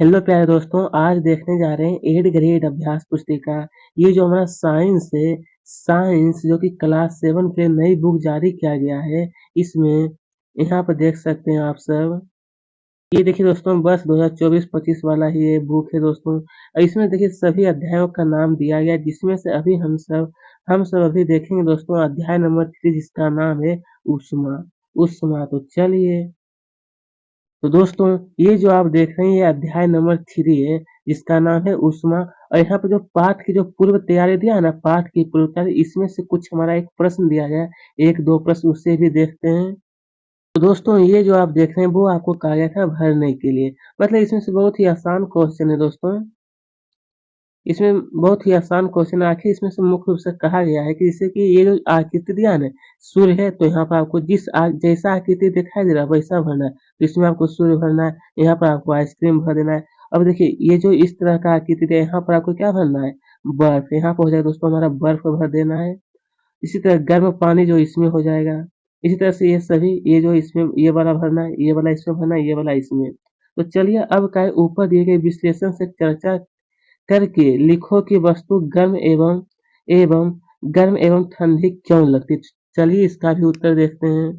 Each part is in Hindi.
हेलो प्यारे दोस्तों, आज देखने जा रहे हैं 8th ग्रेड अभ्यास पुस्तिका। ये जो हमारा साइंस है, साइंस जो कि क्लास 7 के लिए नई बुक जारी किया गया है, इसमें यहाँ पर देख सकते हैं आप सब। ये देखिए दोस्तों, बस 2024-25 वाला ही ये बुक है दोस्तों। और इसमें देखिए सभी अध्यायों का नाम दिया गया है, जिसमें से अभी हम सब अभी देखेंगे दोस्तों अध्याय नंबर 3, जिसका नाम है ऊष्मा। ऊष्मा तो चलिए। तो दोस्तों, ये जो आप देख रहे हैं ये अध्याय नंबर 3 है, जिसका नाम है ऊष्मा। और यहाँ पे जो पाठ की जो पूर्व तैयारी दिया है ना, पाठ की पूर्व तैयारी, इसमें से कुछ हमारा एक प्रश्न दिया गया है, 1-2 प्रश्न उससे भी देखते हैं। तो दोस्तों, ये जो आप देख रहे हैं वो आपको कहा गया था भरने के लिए। मतलब इसमें से बहुत ही आसान क्वेश्चन है दोस्तों। इसमें बहुत ही आसान क्वेश्चन है। आखिर इसमें से मुख्य रूप से कहा गया है कि जैसे कि ये जो आकृति दिया है ना, सूर्य है, तो यहाँ पर आपको जैसा आकृति दिखाई दे रहा है वैसा भरना है। तो इसमें आपको सूर्य भरना है, यहाँ पर आपको आइसक्रीम भर देना है। अब देखिए ये जो इस तरह का आकृति दिया है, यहाँ पर आपको क्या भरना है, बर्फ। यहाँ पर हो जाएगा दोस्तों हमारा बर्फ भर देना है। इसी तरह गर्म पानी जो इसमें हो जाएगा। इसी तरह से ये सभी, ये जो इसमें ये वाला भरना है, ये वाला इसमें भरना है, ये वाला इसमें। तो चलिए अब का ऊपर दिए गए विश्लेषण से चर्चा करके लिखो कि वस्तु एवं गर्म एवं ठंडी क्यों लगती। चलिए इसका भी उत्तर देखते हैं।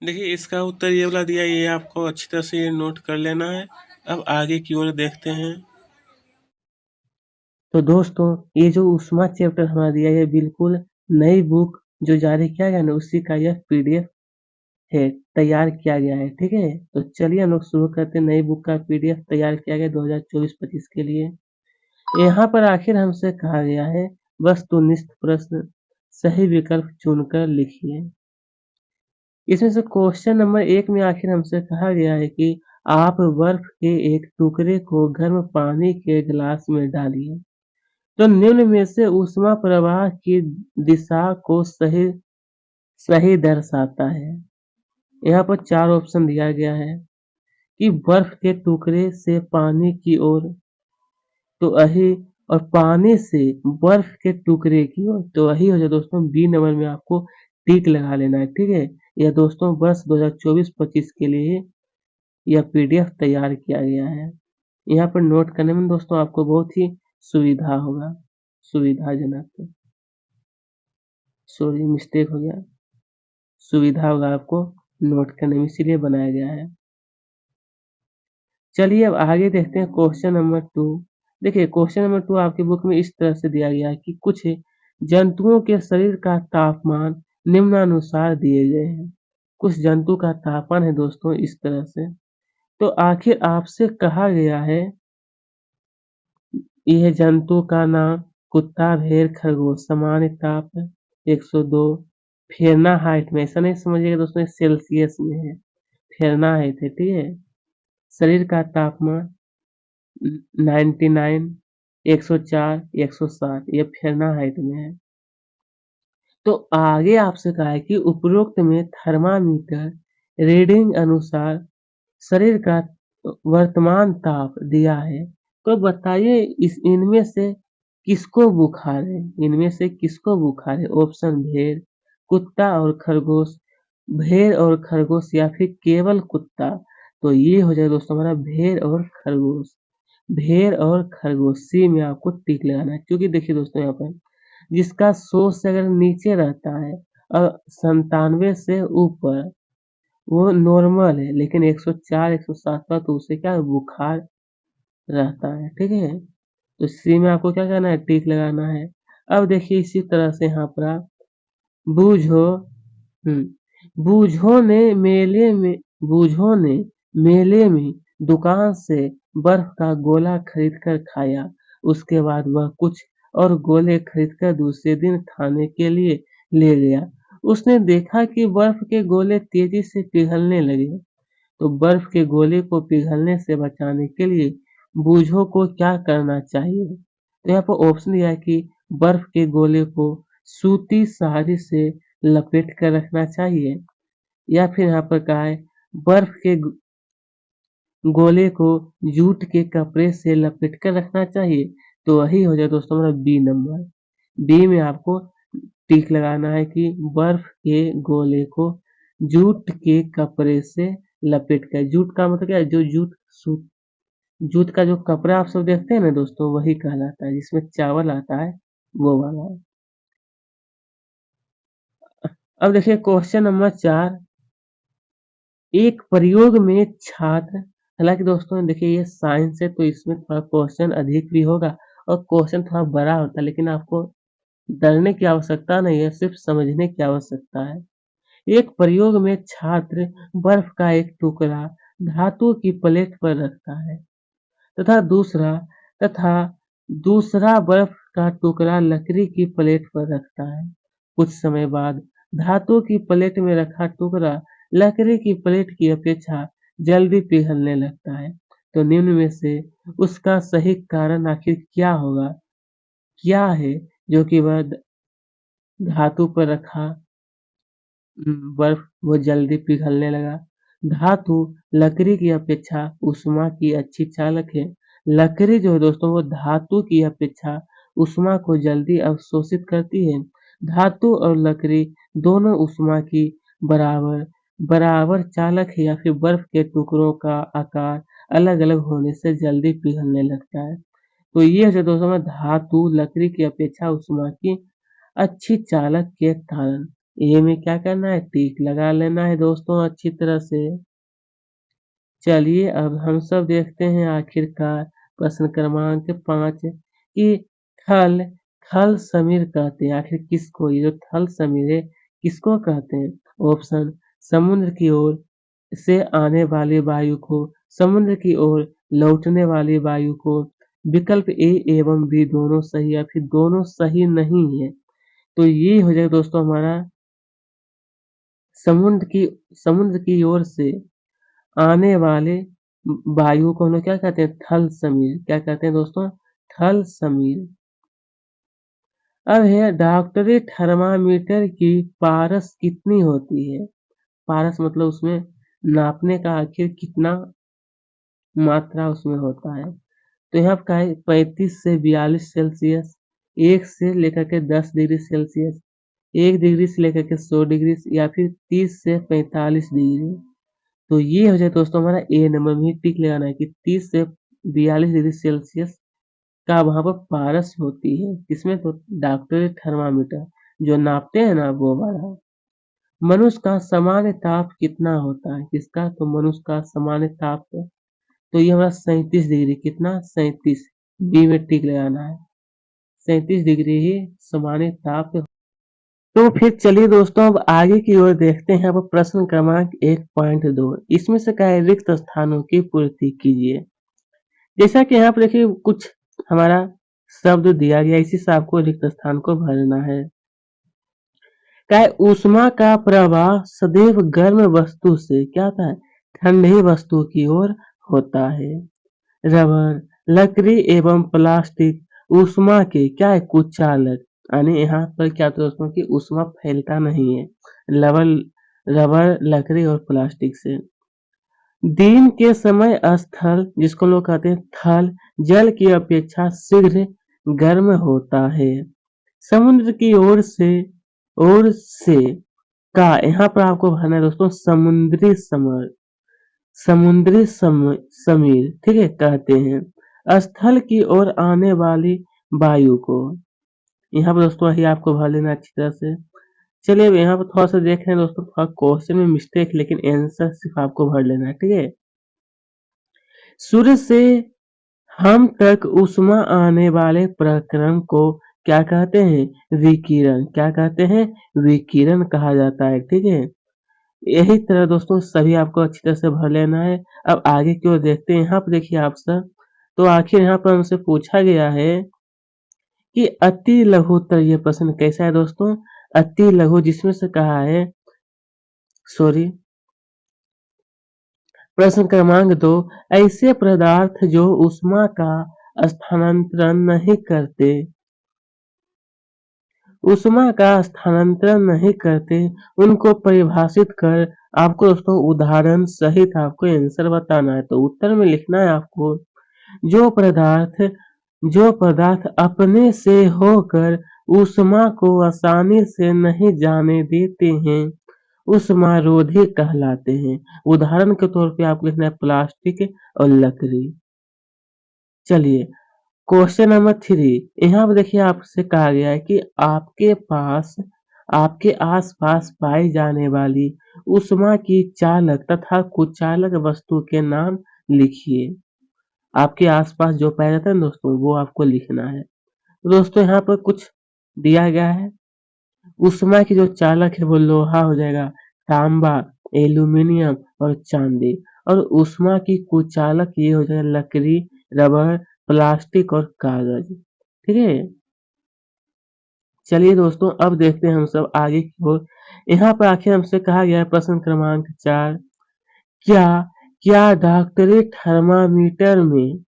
देखिए इसका उत्तर ये वाला दिया, ये आपको अच्छी तरह से ये नोट कर लेना है। अब आगे की ओर देखते हैं। तो दोस्तों, ये जो ऊष्मा चैप्टर हमारा दिया है, बिल्कुल नई बुक जो जारी किया गया ना, उसी का यह पीडीएफ है, तैयार किया गया है। ठीक है, तो चलिए हम लोग शुरू करते हैं। नई बुक का पीडीएफ तैयार किया गया 2024-25 के लिए। यहाँ पर आखिर हमसे कहा गया है वस्तुनिष्ठ प्रश्न, सही विकल्प चुनकर लिखिए। इसमें से क्वेश्चन नंबर 1 में आखिर हमसे कहा गया है कि आप बर्फ के एक टुकड़े को गर्म पानी के गिलास में डालिए, तो निम्न में से ऊष्मा प्रवाह की दिशा को सही सही दर्शाता है। यहाँ पर 4 ऑप्शन दिया गया है कि बर्फ के टुकड़े से पानी की ओर तो वही, और पानी से बर्फ के टुकड़े की ओर तो वही हो जाए दोस्तों। बी नंबर में आपको टिक लगा लेना है। ठीक है, यह दोस्तों बस 2024-25 के लिए यह पीडीएफ तैयार किया गया है। यहाँ पर नोट करने में दोस्तों आपको बहुत ही सुविधा होगा, सुविधाजनक। सॉरी, मिस्टेक हो गया। सुविधा होगा आपको नोट करने में, इसीलिए बनाया गया है। चलिए अब आगे देखते हैं क्वेश्चन नंबर 2। देखिए क्वेश्चन नंबर 2 आपकी बुक में इस तरह से दिया गया है कि कुछ जंतुओं के शरीर का तापमान निम्नानुसार दिए गए हैं। कुछ जंतु का तापमान है दोस्तों इस तरह से। तो आखिर आपसे कहा गया है यह जंतु का नाम, कुत्ता, भेड़, खरगोश। सामान्य ताप 102 फ़ारेनहाइट में, ऐसा नहीं समझिएगा दोस्तों सेल्सियस में है, फ़ारेनहाइट है। ठीक है, शरीर का तापमान 99, 104, 160, ये फ़ारेनहाइट में है। तो आगे आपसे कहा है कि उपरोक्त में थर्मामीटर रीडिंग अनुसार शरीर का वर्तमान ताप दिया है, तो बताइए इनमें से किसको बुखार है। इनमें से किसको बुखार है। ऑप्शन भेड़, कुत्ता और खरगोश, भेड़ और खरगोश, या फिर केवल कुत्ता। तो ये हो जाएगा दोस्तों हमारा भेड़ और खरगोश। भेड़ और खरगोश, सी में आपको टिक लगाना है। क्योंकि देखिए दोस्तों यहाँ पर जिसका 100 से अगर नीचे रहता है और 97 से ऊपर, वो नॉर्मल है। लेकिन 104, 107 का तो उसे क्या बुखार रहता है। ठीक है, तो सी में आपको क्या करना है, टिक लगाना है। अब देखिए इसी तरह से यहाँ पर आप बूझो बूझो ने मेले में दुकान से बर्फ का गोला खरीद कर खाया। उसके बाद वह कुछ और गोले खरीदकर दूसरे दिन खाने के लिए ले गया। उसने देखा कि बर्फ के गोले तेजी से पिघलने लगे। तो बर्फ के गोले को पिघलने से बचाने के लिए बूझो को क्या करना चाहिए। तो यहाँ पर ऑप्शन दिया है कि बर्फ के गोले को सूती साड़ी से लपेट कर रखना चाहिए, या फिर यहाँ पर कहा है बर्फ के गोले को जूट के कपड़े से लपेट कर रखना चाहिए। तो वही हो जाए दोस्तों हमारा बी नंबर। बी में आपको टिक लगाना है कि बर्फ के गोले को जूट के कपड़े से लपेट कर। जूट का मतलब क्या है, जो जूट जूट का जो कपड़ा आप सब देखते हैं ना दोस्तों, वही कहलाता है, जिसमें चावल आता है वो वाला। अब देखिए क्वेश्चन नंबर 4। एक प्रयोग में छात्र, हालांकि दोस्तों देखिए ये साइंस है तो इसमें थोड़ा क्वेश्चन अधिक भी होगा और क्वेश्चन थोड़ा बड़ा होता है, लेकिन आपको डरने की आवश्यकता नहीं है, सिर्फ समझने की आवश्यकता है। एक प्रयोग में छात्र बर्फ का एक टुकड़ा धातु की प्लेट पर रखता है तथा तथा दूसरा बर्फ का टुकड़ा लकड़ी की प्लेट पर रखता है। कुछ समय बाद धातु की प्लेट में रखा टुकड़ा लकड़ी की प्लेट की अपेक्षा जल्दी पिघलने लगता है। तो निम्न में से उसका सही कारण आखिर क्या होगा? क्या है जो कि वह धातु पर रखा बर्फ वो जल्दी पिघलने लगा? धातु लकड़ी की अपेक्षा ऊष्मा की अच्छी चालक है। लकड़ी जो है दोस्तों वो धातु की अपेक्षा ऊष्मा को जल्दी अवशोषित करती है। धातु और लकड़ी दोनों ऊष्मा की बराबर बराबर चालक है, या फिर बर्फ के टुकड़ों का आकार अलग-अलग होने से जल्दी पिघलने लगता है। तो ये है दोस्तों में धातु लकड़ी की अपेक्षा ऊष्मा की अच्छी चालक के कारण। ये में क्या करना है? टिक लगा लेना है दोस्तों अच्छी तरह से। चलिए अब हम सब देखते हैं आखिरकार प्रश्न क्रमांक 5 कि थल थल समीर कहते हैं आखिर किसको? ये जो थल समीर है किसको कहते हैं? ऑप्शन समुद्र की ओर से आने वाली वायु को, समुद्र की ओर लौटने वाली वायु को। विकल्प ए एवं बी दोनों सही या फिर दोनों सही नहीं है। तो ये हो जाएगा दोस्तों हमारा समुद्र की समुद्र की ओर से आने वाले वायु को हम लोग क्या कहते हैं? थल समीर। क्या कहते हैं दोस्तों? थल समीर। अब है डॉक्टरी थर्मामीटर की पारस कितनी होती है? पारस मतलब उसमें नापने का आखिर कितना मात्रा उसमें होता है? तो यहाँ का है 35 से 42 सेल्सियस, 1 से लेकर के 10 डिग्री सेल्सियस, 1 डिग्री से लेकर के 100 डिग्री, या फिर 30 से 45 डिग्री। तो ये हो जाए दोस्तों हमारा ए नंबर में ही टिक लगाना है कि 30 से 42 डिग्री सेल्सियस का वहाँ पर पारस होती है। किसमें? तो डॉक्टरी थर्मामीटर जो नापते हैं ना वो वाला। मनुष्य का सामान्य ताप कितना होता है? किसका? तो मनुष्य का सामान्य ताप, तो ये हमारा 37 डिग्री, कितना? 37, बी में टिक लगाना है। 37 डिग्री ही सामान्य ताप। तो फिर चलिए दोस्तों अब आगे की ओर देखते हैं। अब प्रश्न क्रमांक 1.2 इसमें से क्या है? रिक्त स्थानों की पूर्ति कीजिए। जैसा कि यहाँ पर देखिए कुछ हमारा शब्द दिया गया, इसी से आपको रिक्त स्थान को भरना है। क्या है? ऊष्मा का प्रवाह सदैव गर्म वस्तु से क्या होता है? ठंडी वस्तु की ओर होता है। रबर, लकड़ी एवं प्लास्टिक ऊष्मा के क्या है? कुचालक। यानी यहाँ पर क्या होता है दोस्तों की ऊष्मा फैलता नहीं है रबर रबर लकड़ी और प्लास्टिक से। दिन के समय स्थल जिसको लोग कहते हैं थल जल की अपेक्षा शीघ्र गर्म होता है। समुद्र की ओर से का यहाँ पर आपको भरना है दोस्तों समीर, ठीक है, कहते हैं। स्थल की ओर आने वाली वायु को, यहाँ पर दोस्तों ही आपको भर लेना अच्छी तरह से। चलिए अब यहाँ पर थोड़ा सा देख रहे हैं दोस्तों, थोड़ा क्वेश्चन में मिस्टेक, लेकिन आंसर सिर्फ आपको भर लेना है, ठीक है। सूर्य से हम तक ऊष्मा आने वाले प्रक्रम को क्या कहते हैं? विकिरण। क्या कहते हैं? विकिरण कहा जाता है, ठीक है। यही तरह दोस्तों सभी आपको अच्छी तरह से भर लेना है। अब आगे की ओर देखते हैं। यहाँ पर देखिए आप सब, तो आखिर यहाँ पर हमसे पूछा गया है कि अति लघुत्तर, ये प्रश्न कैसा है दोस्तों? अति लघु, जिसमें से कहा है, सॉरी, प्रश्न क्रमांक 2, ऐसे पदार्थ जो ऊष्मा का स्थानांतरण नहीं करते उनको परिभाषित कर आपको दोस्तों उदाहरण सहित आपको आंसर बताना है। तो उत्तर में लिखना है आपको, जो पदार्थ अपने से होकर ऊष्मा को आसानी से नहीं जाने देते हैं ऊष्मारोधी कहलाते हैं। उदाहरण के तौर पे आपको लिखना है प्लास्टिक और लकड़ी। चलिए क्वेश्चन नंबर 3, यहाँ पे देखिए आपसे कहा गया है कि आपके आस-पास पाई जाने वाली ऊष्मा की चालक तथा कुचालक वस्तु के नाम लिखिए। आपके आस-पास जो पाया जाता है ना दोस्तों, वो आपको लिखना है। दोस्तों यहाँ पर कुछ दिया गया है। ऊष्मा की जो चालक है वो लोहा हो जाएगा, तांबा, एल्यूमीनियम और चांदी। और ऊष्मा की कुचालक ये हो जाएगा लकड़ी, रबर, प्लास्टिक और कागज। ठीक है। चलिए दोस्तों अब देखते हैं हम सब आगे की ओर। यहाँ पर आखिर हमसे कहा गया है प्रश्न क्रमांक 4, क्या क्या डॉक्टरी थर्मामीटर में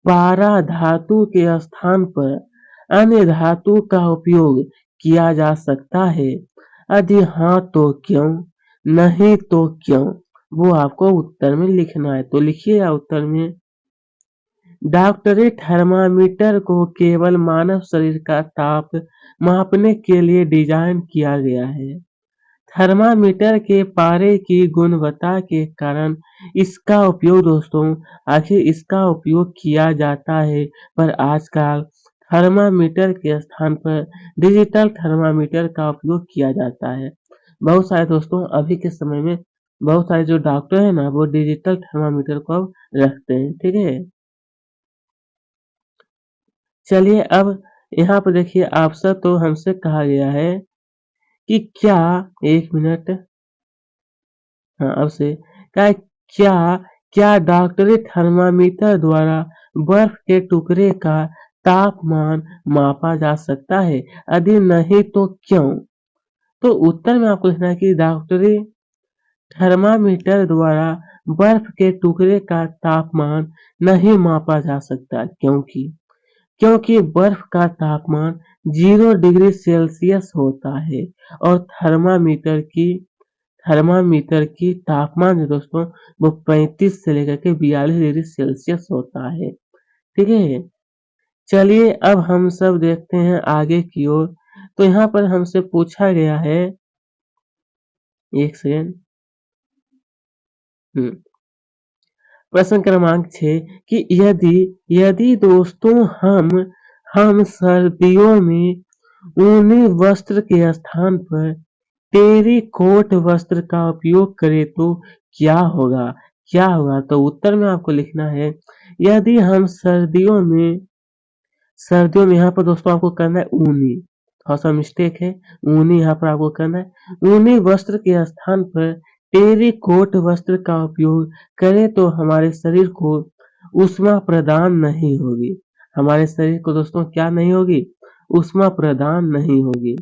पारा धातु के स्थान पर अन्य धातु का उपयोग किया जा सकता है? यदि हाँ तो क्यों? नहीं तो क्यों? वो आपको उत्तर में लिखना है। तो लिखिएगा उत्तर में। डॉक्टरी थर्मामीटर को केवल मानव शरीर का ताप मापने के लिए डिजाइन किया गया है। थर्मामीटर के पारे की गुणवत्ता के कारण इसका उपयोग दोस्तों आखिर इसका उपयोग किया जाता है, पर आजकल थर्मामीटर के स्थान पर डिजिटल थर्मामीटर का उपयोग किया जाता है। बहुत सारे दोस्तों अभी के समय में बहुत सारे जो डॉक्टर हैं ना वो डिजिटल थर्मामीटर को अब रखते हैं। ठीक है। चलिए अब यहाँ पर देखिए आपसे तो हमसे कहा गया है कि क्या, एक मिनट, हाँ अब से क्या क्या डॉक्टरी थर्मामीटर द्वारा बर्फ के टुकड़े का तापमान मापा जा सकता है? यदि नहीं तो क्यों? तो उत्तर में आपको लिखना है कि डॉक्टरी थर्मामीटर द्वारा बर्फ के टुकड़े का तापमान नहीं मापा जा सकता, क्योंकि बर्फ का तापमान 0 डिग्री सेल्सियस होता है और थर्मामीटर की तापमान है दोस्तों वो 35 से लेकर के 42 डिग्री सेल्सियस होता है। ठीक है। चलिए अब हम सब देखते हैं आगे की ओर। तो यहाँ पर हमसे पूछा गया है, एक सेकेंड, प्रश्न क्रमांक 6 कि यदि यदि दोस्तों हम सर्दियों में ऊनी वस्त्र के स्थान पर टेरीकोट वस्त्र का उपयोग करें तो क्या होगा? तो उत्तर में आपको लिखना है, यदि हम सर्दियों में यहाँ पर दोस्तों आपको करना है ऊनी, थोड़ा सा मिस्टेक है, ऊनी यहाँ पर आपको करना है। ऊनी वस्त्र के स्थान पर टेरीकोट वस्त्र का उपयोग करें तो हमारे शरीर को ऊष्मा प्रदान नहीं होगी। हमारे शरीर को दोस्तों क्या नहीं होगी? ऊष्मा प्रदान नहीं होगी।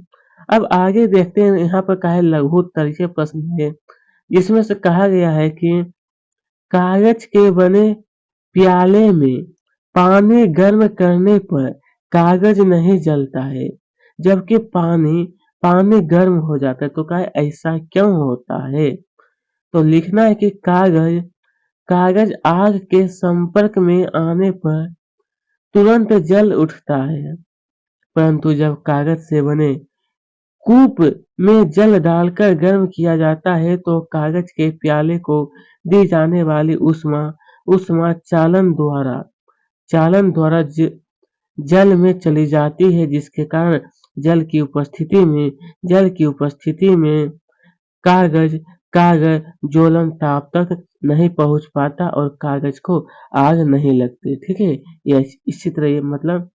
अब आगे देखते हैं यहाँ पर का है लघु तरीके प्रश्न है, जिसमें से कहा गया है कि कागज के बने प्याले में पानी गर्म करने पर कागज नहीं जलता है, जबकि पानी गर्म हो जाता है। तो क्या है ऐसा क्यों होता है? तो लिखना है कि कागज आग के संपर्क में आने पर तुरंत जल उठता है, परंतु जब कागज से बने कूप में जल डालकर गर्म किया जाता है तो कागज के प्याले को दी जाने वाली ऊष्मा चालन द्वारा जल में चली जाती है, जिसके कारण जल की उपस्थिति में कागज कागज ज्वलन ताप तक नहीं पहुंच पाता और कागज को आग नहीं लगती। ठीक है। यह इसी तरह ये मतलब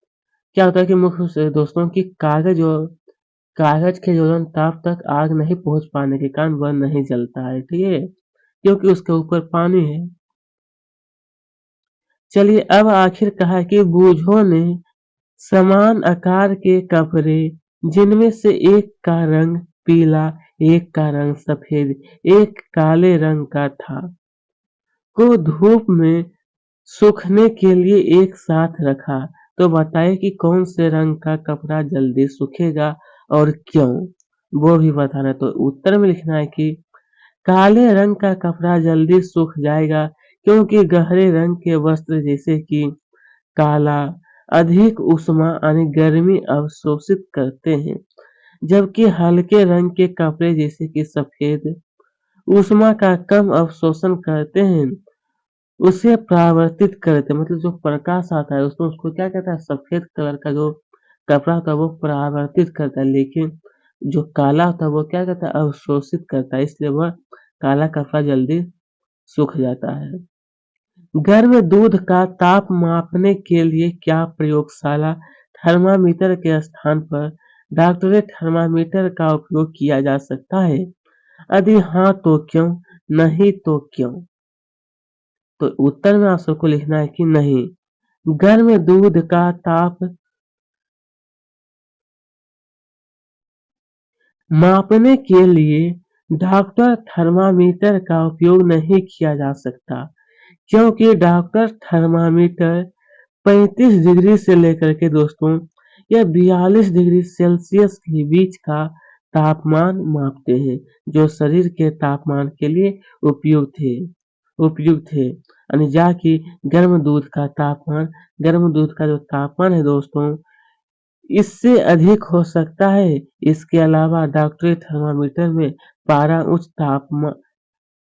क्या होता है कि मुख्य रूप से दोस्तों की कागज के ज्वलन ताप तक आग नहीं पहुंच पाने के कारण वह नहीं जलता है। ठीक है। क्योंकि उसके ऊपर पानी है। चलिए अब आखिर कहा कि बूझों ने समान आकार के कपड़े, जिनमें से एक का रंग पीला, एक का रंग सफेद, एक काले रंग का था, को धूप में सूखने के लिए एक साथ रखा। तो बताइए कि कौन से रंग का कपड़ा जल्दी सूखेगा और क्यों? वो भी बताना है। तो उत्तर में लिखना है कि काले रंग का कपड़ा जल्दी सूख जाएगा, क्योंकि गहरे रंग के वस्त्र जैसे कि काला अधिक ऊष्मा यानी गर्मी अवशोषित करते हैं, जबकि हल्के रंग के कपड़े जैसे कि सफेद ऊष्मा का कम अवशोषण करते हैं उसे परावर्तित कर देते हैं, मतलब जो प्रकाश आता है दोस्तों उसको क्या कहता है, सफेद कलर का जो कपड़ा होता है वो परावर्तित करता है, लेकिन जो काला होता है वो क्या करता है, अवशोषित करता है, इसलिए वह काला कपड़ा जल्दी सूख जाता है। गर्म दूध का ताप मापने के लिए क्या प्रयोगशाला थर्मामीटर के स्थान पर डॉक्टरी थर्मामीटर का उपयोग किया जा सकता है? यदि हाँ तो क्यों, नहीं तो क्यों? तो उत्तर में आप सबको लिखना है कि नहीं। गर्म दूध का ताप मापने के लिए डॉक्टर थर्मामीटर का उपयोग नहीं किया जा सकता, क्योंकि डॉक्टर थर्मामीटर 35 डिग्री से लेकर के दोस्तों या 42 डिग्री सेल्सियस के बीच का तापमान मापते हैं, जो शरीर के तापमान के लिए उपयुक्त है। यानी जाकि गर्म दूध का जो तापमान है दोस्तों इससे अधिक हो सकता है। इसके अलावा डॉक्टरी थर्मामीटर में पारा उच्च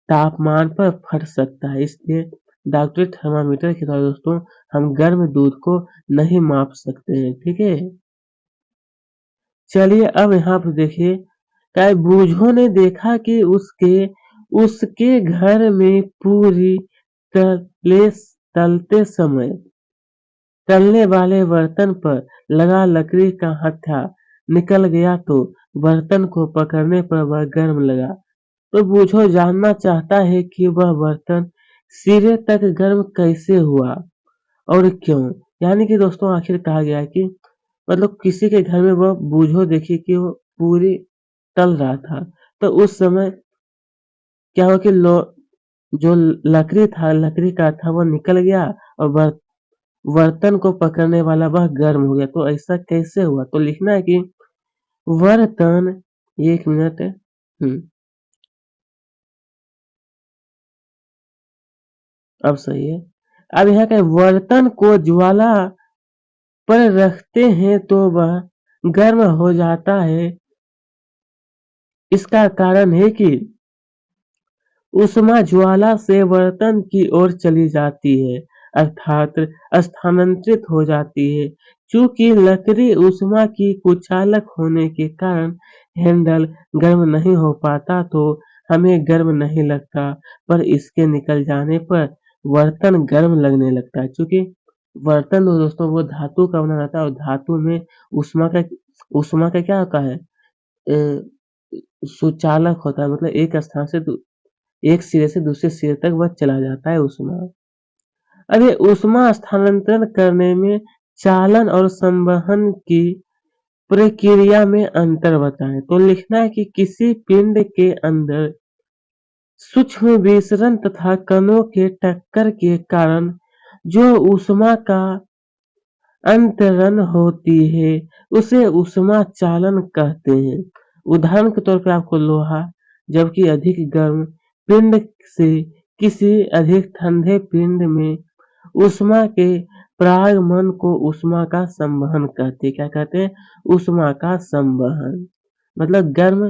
तापमान पर फट सकता है, इसलिए डॉक्टरी थर्मामीटर के द्वारा दोस्तों हम गर्म दूध को नहीं माप सकते हैं, ठीक है। चलिए अब यहाँ पर देखिए, क्या बूझों ने देखा कि उसके उसके घर में पूरी तले तलते समय तलने वाले बर्तन पर लगा लकड़ी का हत्था निकल गया तो बर्तन को पकड़ने पर वह गर्म लगा। तो बूझो जानना चाहता है कि वह बर्तन सिरे तक गर्म कैसे हुआ और क्यों। यानी कि दोस्तों आखिर कहा गया है कि मतलब किसी के घर में वह बूझो देखी कि वो पूरी तल रहा था, तो उस समय क्या हुआ कि जो लकड़ी का था वो निकल गया और बर्तन को पकड़ने वाला वह गर्म हो गया। तो ऐसा कैसे हुआ, तो लिखना है कि बर्तन, एक मिनट, अब सही है। अब यहाँ के बर्तन को ज्वाला पर रखते हैं तो वह गर्म हो जाता है। इसका कारण है कि ऊष्मा ज्वाला से बर्तन की ओर चली जाती है, अर्थात स्थानांतरित हो जाती है। चूंकि लकड़ी ऊष्मा की कुचालक होने के कारण हैंडल गर्म नहीं हो पाता तो हमें गर्म नहीं लगता, पर इसके निकल जाने पर बर्तन गर्म लगने लगता है। चूंकि बर्तन दोस्तों वो धातु का बना रहता है और धातु में ऊष्मा का क्या होता है, सुचालक होता है, मतलब एक सिरे से दूसरे सिरे तक वह चला जाता है ऊष्मा। अरे ऊष्मा स्थानांतरण करने में चालन और संवहन की प्रक्रिया में अंतर बताएं। तो लिखना है कि किसी पिंड के अंदर सूक्ष्म विसरण तथा कणों के टक्कर के कारण जो ऊष्मा का अंतरण होती है उसे ऊष्मा चालन कहते हैं। उदाहरण के तौर पे आपको लोहा जबकि अधिक गर्म पिंड से किसी अधिक ठंडे पिंड में ऊष्मा के परागमन को ऊष्मा का संवहन कहते हैं। क्या कहते हैं, ऊष्मा का संवहन। मतलब गर्म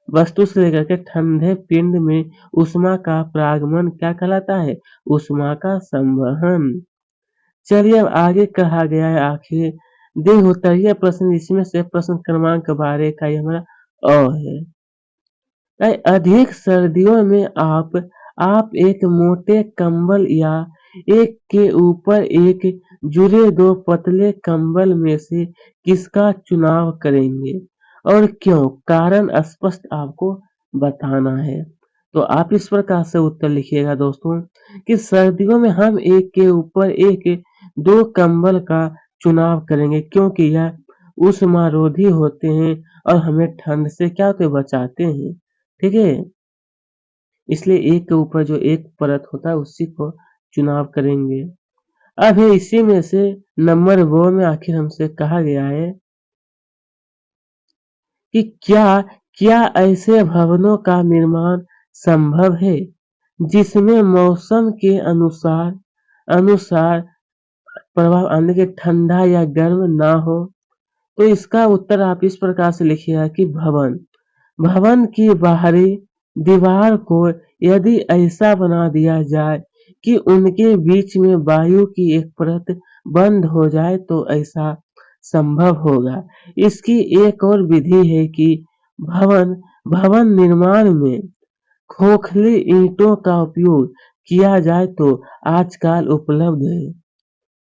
वस्तु से लेकर के ठंडे पिंड में ऊष्मा का परागमन क्या कहलाता है, ऊष्मा का संवहन। चलिए अब आगे कहा गया है, आखिर देह उत्तरीय प्रश्न, इसमें से प्रश्न क्रमांक 12 का ये हमारा है। अधिक सर्दियों में आप एक मोटे कंबल या एक के ऊपर एक जुड़े दो पतले कंबल में से किसका चुनाव करेंगे और क्यों? कारण स्पष्ट आपको बताना है। तो आप इस प्रकार से उत्तर लिखिएगा दोस्तों कि सर्दियों में हम एक के ऊपर एक दो कंबल का चुनाव करेंगे, क्योंकि यह उष्मारोधी होते हैं और हमें ठंड से क्या होते बचाते हैं, ठीक है। इसलिए एक के ऊपर जो एक परत होता है उसी को चुनाव करेंगे। अब है इसी में से नंबर 2 में आखिर हमसे कहा गया है कि क्या ऐसे भवनों का निर्माण संभव है जिसमें मौसम के अनुसार अनुसार प्रभाव आने के ठंडा या गर्म ना हो। तो इसका उत्तर आप इस प्रकार से लिखिएगा कि भवन की बाहरी दीवार को यदि ऐसा बना दिया जाए कि उनके बीच में वायु की एक परत बंद हो जाए तो ऐसा संभव होगा। इसकी एक और विधि है कि भवन भवन निर्माण में खोखली ईंटों का उपयोग किया जाए तो आजकल उपलब्ध है।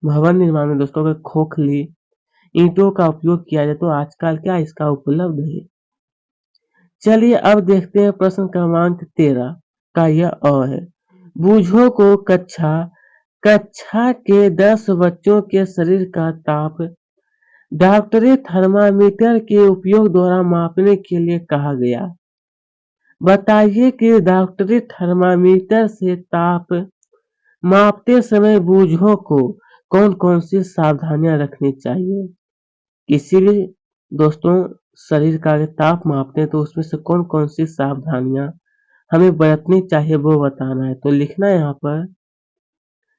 भवन निर्माण में दोस्तों अगर खोखली ईंटों का उपयोग किया जाए तो आजकल क्या इसका उपलब्ध है। चलिए अब देखते हैं प्रश्न क्रमांक 13 का यह है। बूझो को कक्षा के 10 बच्चों के शरीर का ताप डॉक्टरी थर्मामीटर के उपयोग द्वारा मापने के लिए कहा गया। बताइए कि डॉक्टरी थर्मामीटर से ताप मापते समय बूझो को कौन कौन सी सावधानियां रखनी चाहिए। किसी भी दोस्तों शरीर का अगर ताप मापते हैं तो उसमें से कौन कौन सी सावधानियां हमें बरतनी चाहिए वो बताना है। तो लिखना है यहाँ पर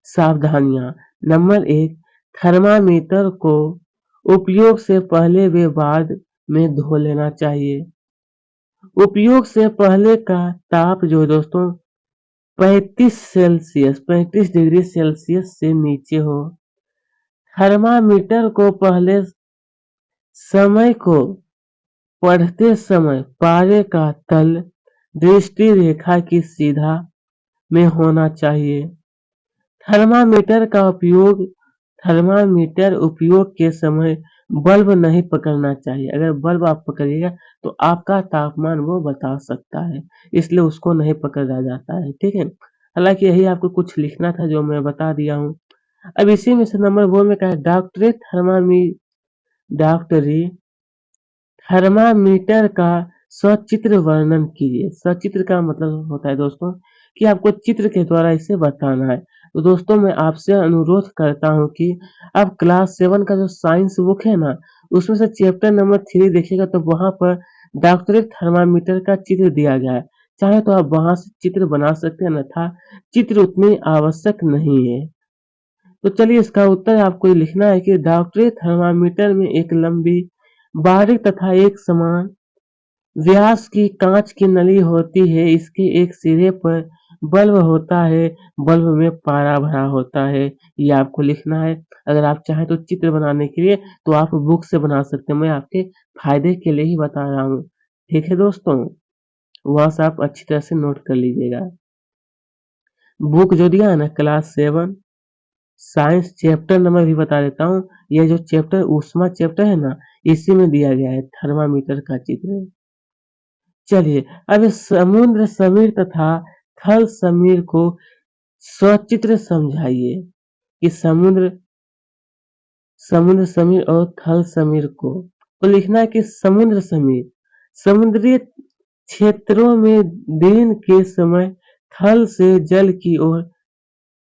सावधानियां। नंबर 1, थर्मामीटर को उपयोग से पहले व बाद में धो लेना चाहिए। उपयोग से पहले का ताप जो दोस्तों 35 डिग्री सेल्सियस से नीचे हो। थर्मामीटर को पहले समय को पढ़ते समय पारे का तल दृष्टि रेखा की सीधा में होना चाहिए। थर्मामीटर उपयोग के समय बल्ब नहीं पकड़ना चाहिए। अगर बल्ब आप पकड़िएगा तो आपका तापमान वो बता सकता है, इसलिए उसको नहीं पकड़ा जाता है। ठीक है, हालांकि यही आपको कुछ लिखना था जो मैं बता दिया हूँ। अब इसी में से नंबर 2 में कहा डॉक्टरी थर्मामीटर का सचित्र वर्णन कीजिए। सचित्र का मतलब होता है दोस्तों कि आपको चित्र के द्वारा इसे बताना है। तो दोस्तों मैं आपसे अनुरोध करता हूं कि आप क्लास 7 का जो साइंस बुक है ना, उसमें से चैप्टर नंबर 3 देखिएगा तो वहां पर डॉक्टरी थर्मामीटर का चित्र दिया गया है। चाहे तो आप वहां से चित्र बना सकते हैं, अन्यथा चित्र उतनी आवश्यक नहीं है। तो चलिए इसका उत्तर आपको लिखना है कि डॉक्टरी थर्मामीटर में एक लंबी, बारीक तथा एक समान व्यास की कांच की नली होती है। इसके एक सिरे पर बल्ब होता है। बल्ब में पारा भरा होता है। ये आपको लिखना है। अगर आप चाहें तो चित्र बनाने के लिए तो आप बुक से बना सकते हैं। मैं आपके फायदे के लिए ही बता रहा हूँ। ठीक है दोस्तों, वहां से आप अच्छी तरह से नोट कर लीजिएगा। बुक जो दिया है ना क्लास 7 साइंस, चैप्टर नंबर भी बता देता हूँ। ये जो चैप्टर ऊष्मा चैप्टर है ना, इसी में दिया गया है थर्मामीटर का चित्र। चलिए अब समुद्र समीर तथा थल समीर को सचित्र समझाइए कि समुद्र समीर और थल समीर को। तो लिखना है कि समुद्र समीर समुद्री क्षेत्रों में दिन के समय थल से जल की ओर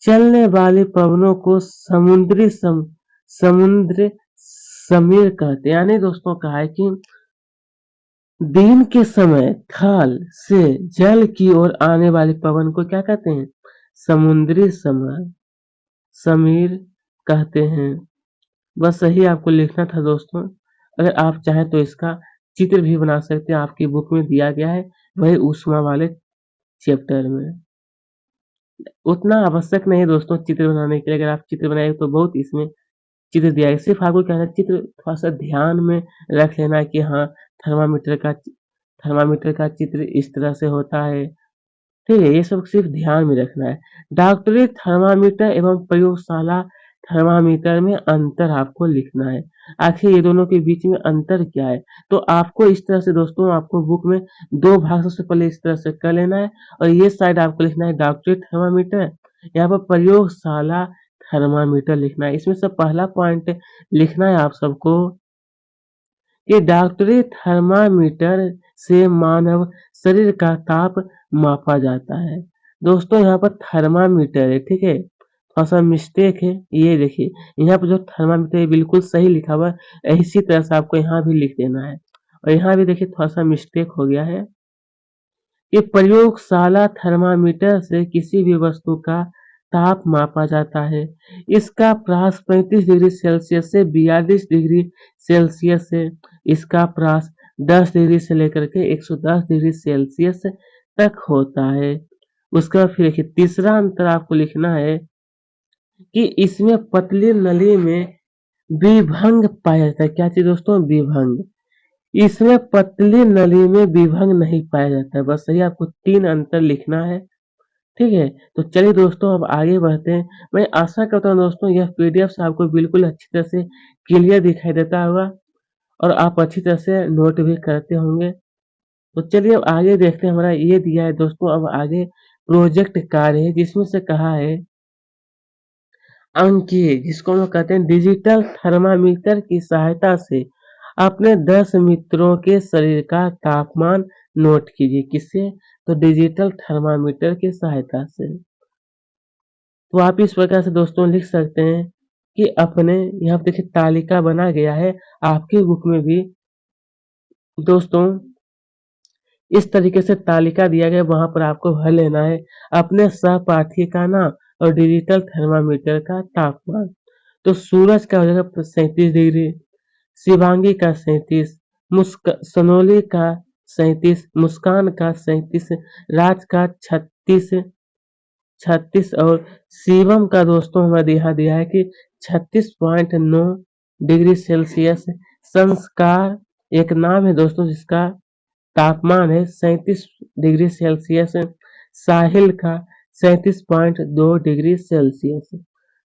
चलने वाले पवनों को समुद्र समीर कहते हैं। यानी दोस्तों कहा है कि दिन के समय थल से जल की ओर आने वाले पवन को क्या कहते हैं? समुद्री समीर कहते हैं। बस सही आपको लिखना था दोस्तों। अगर आप चाहें तो इसका चित्र भी बना सकते हैं, आपकी बुक में दिया गया है वही ऊष्मा वाले चैप्टर में। उतना आवश्यक नहीं दोस्तों चित्र बनाने के लिए। अगर आप चित्र बनाएंगे तो बहुत इसमें चित्र दिया है। सिर्फ आपको क्या है, चित्र थोड़ा सा ध्यान में रख लेना है कि हाँ थर्मामीटर का चित्र इस तरह से होता है। ठीक है, ये सब सिर्फ ध्यान में रखना है। डॉक्टरी थर्मामीटर एवं प्रयोगशाला थर्मामीटर में अंतर आपको लिखना है। आखिर ये दोनों के बीच में अंतर क्या है? तो आपको इस तरह से दोस्तों आपको बुक में 2 भाग सबसे पहले इस तरह से कर लेना है और ये साइड आपको लिखना है डॉक्टरी थर्मामीटर, यहाँ पर प्रयोगशाला थर्मामीटर लिखना है। इसमें से पहला पॉइंट लिखना है आप सबको कि डॉक्टरी थर्मामीटर से मानव शरीर का ताप मापा जाता है। दोस्तों यहाँ पर थर्मामीटर है, ठीक है, थोड़ा सा मिस्टेक है। ये देखिए यहाँ पर जो थर्मामीटर है बिल्कुल सही लिखा हुआ है, इसी तरह से आपको यहाँ भी लिख देना है। और यहाँ भी देखिए थोड़ा सा मिस्टेक हो गया है कि प्रयोगशाला थर्मामीटर से किसी भी वस्तु का ताप मापा जाता है। इसका प्रास 35 डिग्री सेल्सियस से 42 डिग्री सेल्सियस है। इसका प्रास 10 डिग्री से लेकर के 110 डिग्री सेल्सियस तक होता है। उसका फिर देखिए तीसरा अंतर आपको लिखना है कि इसमें पतली नली में विभंग पाया जाता है। क्या चीज दोस्तों? विभंग। इसमें पतली नली में विभंग नहीं पाया जाता है। बस यही आपको 3 अंतर लिखना है। ठीक है? तो चलिए दोस्तों अब आगे बढ़ते हैं। मैं आशा करता हूँ दोस्तों यह पीडीएफ आपको बिल्कुल अच्छी तरह से क्लियर दिखाई देता होगा और आप अच्छी तरह से नोट भी करते होंगे। तो चलिए अब आगे देखते हैं। हमारा ये दिया है दोस्तों, अब आगे प्रोजेक्ट कार्य है जिसमें से कहा है अंकीय, जिसको हम लोग कहते हैं डिजिटल थर्मामीटर की सहायता से अपने 10 मित्रों के शरीर का तापमान नोट कीजिए। किससे? तो डिजिटल थर्मामीटर की सहायता से। तो आप इस प्रकार से दोस्तों लिख सकते हैं कि अपने यहाँ पे देखिए तालिका बना गया है। आपके बुक में भी दोस्तों इस तरीके से तालिका दिया गया, वहां पर आपको भर लेना है अपने सहपाठी का नाम और डिजिटल थर्मामीटर का तापमान। तो सूरज का हो जाएगा 37 डिग्री, शिवांगी का 37, सोनोली का 37, मुस्कान का 37, राज का 36 और शिवम का दोस्तों हमारे यहाँ दिया है कि 36.9 डिग्री सेल्सियस। संस्कार एक नाम है दोस्तों जिसका तापमान है 37 डिग्री सेल्सियस। साहिल का 37.2 डिग्री सेल्सियस।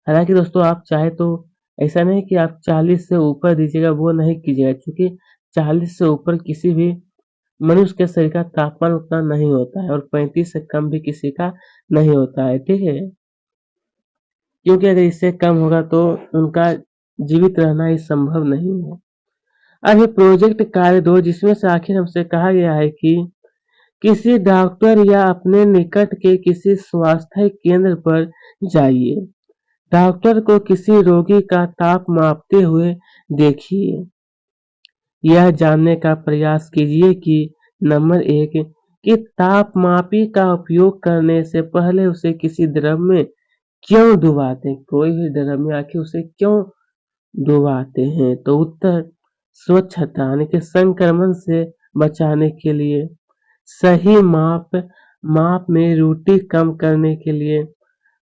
हालांकि दोस्तों आप चाहे तो ऐसा नहीं कि आप 40 से ऊपर दीजिएगा, वो नहीं कीजिएगा, क्योंकि 40 से ऊपर किसी भी मनुष्य के शरीर का तापमान उतना नहीं होता है और 35 से कम भी किसी का नहीं होता है। ठीक है? क्योंकि अगर इससे कम होगा तो उनका जीवित रहना ही संभव नहीं है। अब ये प्रोजेक्ट कार्य 2 जिसमें से आखिर हमसे कहा गया है कि किसी डॉक्टर या अपने निकट के किसी स्वास्थ्य केंद्र पर जाइए। डॉक्टर को किसी रोगी का ताप मापते हुए देखिए। यह जानने का प्रयास कीजिए कि नंबर 1 कि तापमापी का उपयोग करने से पहले उसे किसी द्रव में क्यों डुबाते हैं? कोई भी द्रव में आखिर उसे क्यों डुबाते हैं? तो उत्तर स्वच्छता यानी कि संक्रमण से बचाने के लिए, सही माप में त्रुटि कम करने के लिए,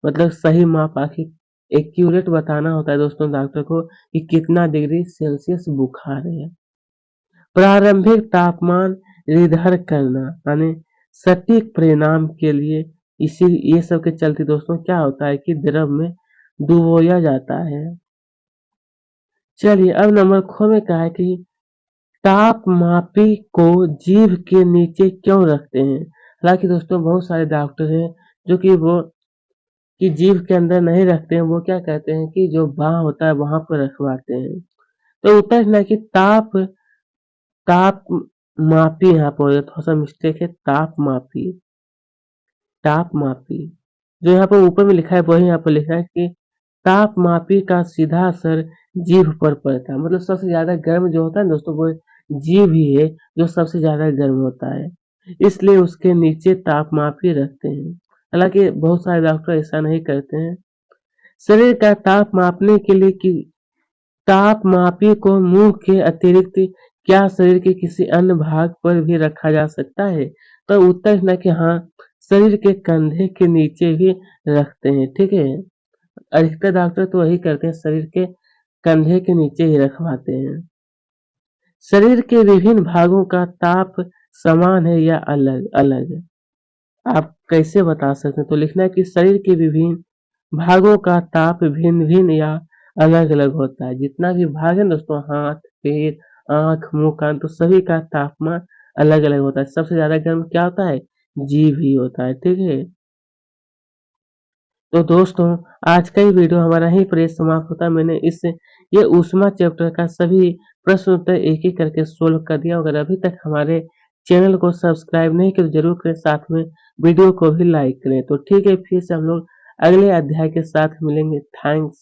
मतलब सही माप आखिर एक्यूरेट बताना होता है दोस्तों डॉक्टर को कि कितना डिग्री सेल्सियस बुखार है। प्रारंभिक तापमान निर्धारण करना यानी सटीक परिणाम के लिए इसी ये सब के चलते दोस्तों क्या होता है कि द्रव में डुबोया जाता है। चलिए अब नंबर ख में कहा है कि तापमापी को जीभ के नीचे क्यों रखते हैं? हालांकि दोस्तों बहुत सारे डॉक्टर हैं जो कि वो कि जीभ के अंदर नहीं रखते हैं, वो क्या कहते हैं कि जो बांह होता है वहां पर रखवाते हैं। तो उत्तर है कि ताप मापी, यहाँ पर थोड़ा सा मिस्टेक है, ताप मापी जो यहाँ पर ऊपर में लिखा है वही यहाँ पर लिखा है कि ताप मापी का सीधा असर जीभ पर पड़ता है। मतलब सबसे ज्यादा गर्म जो होता है दोस्तों वो जीभ ही है जो सबसे ज्यादा गर्म होता है, इसलिए उसके नीचे तापमापी रखते हैं। हालांकि बहुत सारे डॉक्टर ऐसा नहीं करते हैं। शरीर का ताप मापने के लिए कि तापमापी को मुंह के अतिरिक्त क्या शरीर के किसी अन्य भाग पर भी रखा जा सकता है? तो उत्तर है कि हाँ, शरीर के कंधे के नीचे भी रखते हैं। ठीक है? अधिकतर डॉक्टर तो वही करते हैं, शरीर के कंधे के नीचे ही रखवाते हैं। शरीर के विभिन्न भागों का ताप समान है या अलग अलग? आप कैसे बता सकते हैं? तो लिखना है कि शरीर के विभिन्न भागों का ताप भिन्न भिन्न या अलग अलग होता है। जितना भी भाग है दोस्तों, हाथ, पैर, आंख, मुंह, कान, तो सभी का तापमान अलग अलग होता है। सबसे ज्यादा गर्म क्या होता है? जीभ ही होता है। ठीक है? तो दोस्तों आज का ही वीडियो हमारा यहीं पर समाप्त होता है। मैंने ये ऊष्मा चैप्टर का सभी प्रश्न उत्तर एक एक करके सोल्व कर दिया। अगर अभी तक हमारे चैनल को सब्सक्राइब नहीं किया तो जरूर करें, साथ में वीडियो को भी लाइक करें। तो ठीक है, फिर से हम लोग अगले अध्याय के साथ मिलेंगे। थैंक्स।